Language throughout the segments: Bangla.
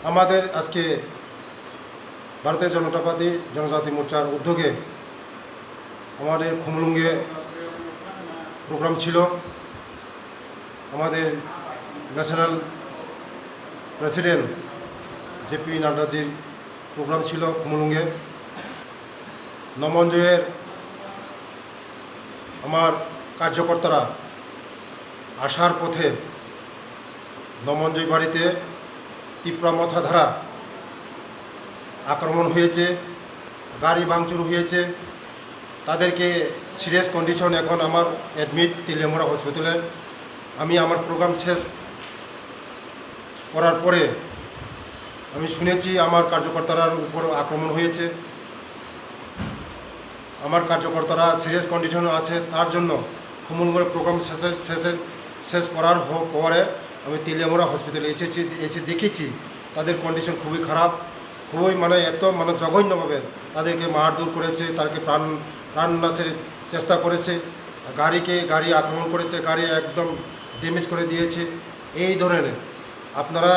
আমাদের আজকে ভারতীয় জনতাবাদী জনজাতি মোর্চার উদ্যোগে আমাদের খুমলুঙ্গে প্রোগ্রাম ছিল। আমাদের ন্যাশনাল প্রেসিডেন্ট জেপি নাড্ডাজির প্রোগ্রাম ছিল খুমলুঙ্গে। নমঞ্জয়ের আমার কার্যকর্তারা আসার পথে নমঞ্জয় বাড়িতে তীব্রমথা ধারা আক্রমণ হয়েছে, গাড়ি ভাঙচুর হয়েছে। তাদেরকে সিরিয়াস কন্ডিশন, এখন আমার অ্যাডমিট তেলিয়ামুড়া হসপিটালে। আমি আমার প্রোগ্রাম শেষ করার পরে আমি শুনেছি আমার কার্যকর্তার উপর আক্রমণ হয়েছে। আমার কার্যকর্তারা সিরিয়াস কন্ডিশনে আছে, তার জন্য খুমলুঙ্গের প্রোগ্রাম শেষ করার পরে আমি তেলিয়ামুড়া হসপিটালে এসে দেখেছি তাদের কন্ডিশন খুবই খারাপ, খুবই এত জঘন্যভাবে তাদেরকে মারধর করেছে, তাদেরকে প্রাণনাশের চেষ্টা করেছে, গাড়ি আক্রমণ করেছে, গাড়ি একদম ড্যামেজ করে দিয়েছে। এই ধরনের আপনারা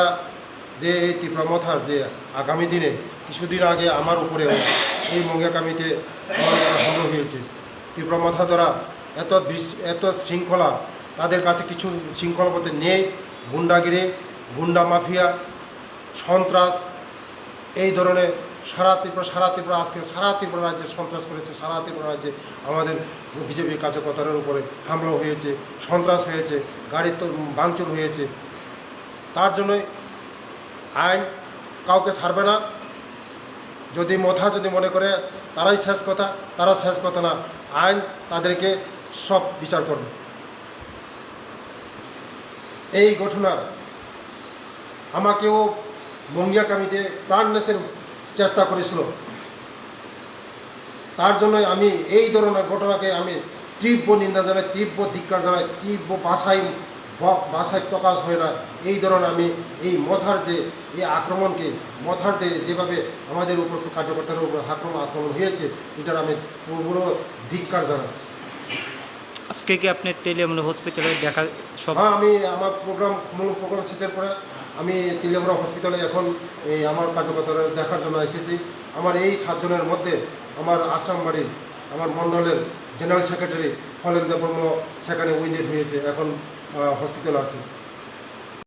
যে এই তীব্রমথার যে আগামী দিনে কিছুদিন আগে আমার উপরে এই মঙ্গিয়াকামিতে হামলা হয়েছে। তীব্রমথা দ্বারা এত শৃঙ্খলা তাদের কাছে কিছু শৃঙ্খলা বলতে নেই। গুন্ডাগিরি, গুন্ডা মাফিয়া, সন্ত্রাস, এই ধরনের সারা ত্রিপুরা আজকে সারা ত্রিপুরা রাজ্যে সন্ত্রাস করেছে। সারা ত্রিপুরা রাজ্যে আমাদের বিজেপি কার্যকর্তাদের উপরে হামলা হয়েছে, সন্ত্রাস হয়েছে, গাড়ির তো ভাঙচুর হয়েছে। তার জন্যই আইন কাউকে ছাড়বে না। যদি মনে করে তারাই শেষ কথা, তারা শেষ কথা না, আইন তাদেরকে সব বিচার করবে। এই ঘটনার আমাকেও মঙ্গিয়াকামিতে প্রাণনাশের চেষ্টা করেছিল। তার জন্যই আমি এই ধরনের ঘটনাকে আমি তীব্র নিন্দা জানাই, তীব্র ধিক্কার জানাই, তীব্র ভাষায় প্রকাশ হয় না। এই ধরনের আমি এই মথার যে এই আক্রমণকে, মথার যেভাবে আমাদের উপর কার্যকর্তার উপর আক্রমণ হয়েছে, এটার আমি পুরো ধিক্কার জানাই। আজকে কি আপনি তেলিয়ামুড়া হসপিটালে দেখা সব? হ্যাঁ, আমি আমার প্রোগ্রাম শেষের পরে আমি তেলিয়ামুড়া হসপিটালে এখন এই আমার কার্যকর্তারা দেখার জন্য এসেছি। আমার এই 7 জনের মধ্যে আমার আশ্রাম বাড়ির আমার মণ্ডলের জেনারেল সেক্রেটারি ফলেন দেববর্মা সেখানে উইন্ডেড হয়েছে, এখন হসপিটালে আছে।